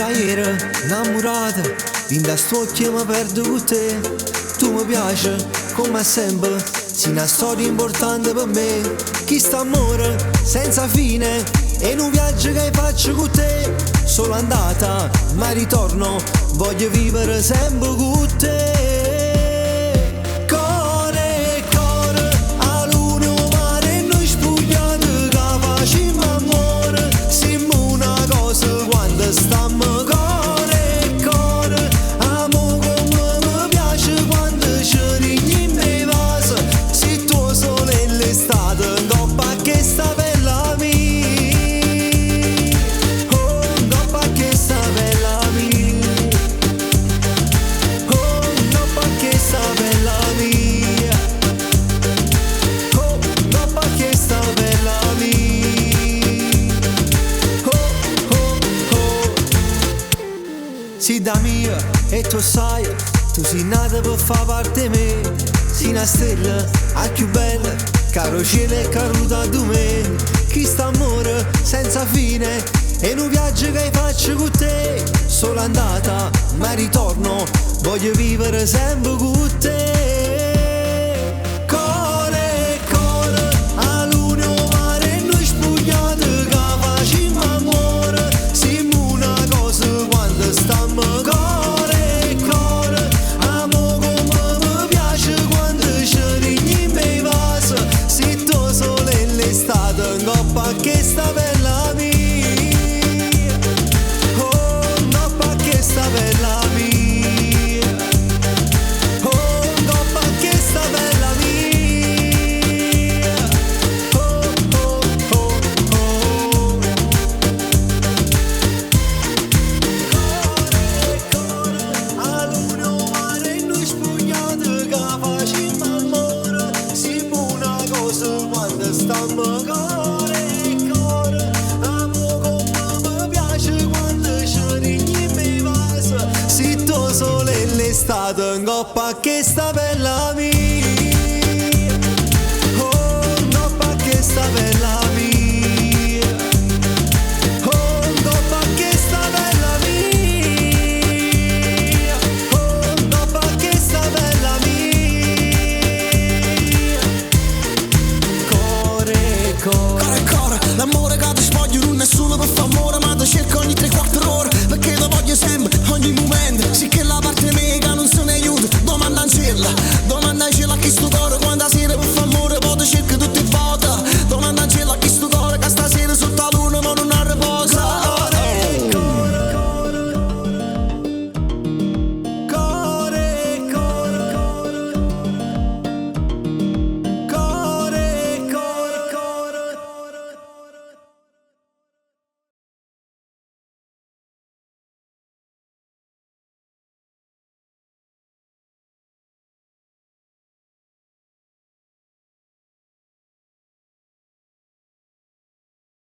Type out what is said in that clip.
da ieri, innamorata, in da sto occhio mi perdo con te. Tu mi piaci, come sempre, sei una storia importante per me. Chi sta amore, senza fine, e un viaggio che faccio con te. Solo andata, ma ritorno, voglio vivere sempre con te. Stammo core, core, amo come mi piace quando ci rigli in me vaso. Se tuo sole è l'estate, coppa che sta bella mia. Oh, coppa che sta bella mia. Oh, coppa che sta bella mia. Oh, coppa che sta bella mia. Sei da mia e tu sai, tu sei nata per far parte di me. Sei una stella, a più bella, caro cielo e caruta di me. Chi sta amore senza fine, e un viaggio che faccio con te. Solo andata, ma ritorno, voglio vivere sempre con te. Core, core, a luna o mare, noi spugnati che facciamo amore. Siamo una cosa quando stiamo core, core, amo come mi piace quando ci rigli in me vaso. Se tu sole è l'estate, coppa che sta bella mia. Oh, coppa che sta bella mia. Oh, coppa che sta bella mia. Oh, oh, oh, oh. A luna o mare noi spugnati che facciamo amore. Siamo una cosa quando stiamo core, core, amo come mi piace quando ci rigli in me vaso. Se tu sole è l'estate, coppa che sta bella mia. Oh, coppa che sta bella mia.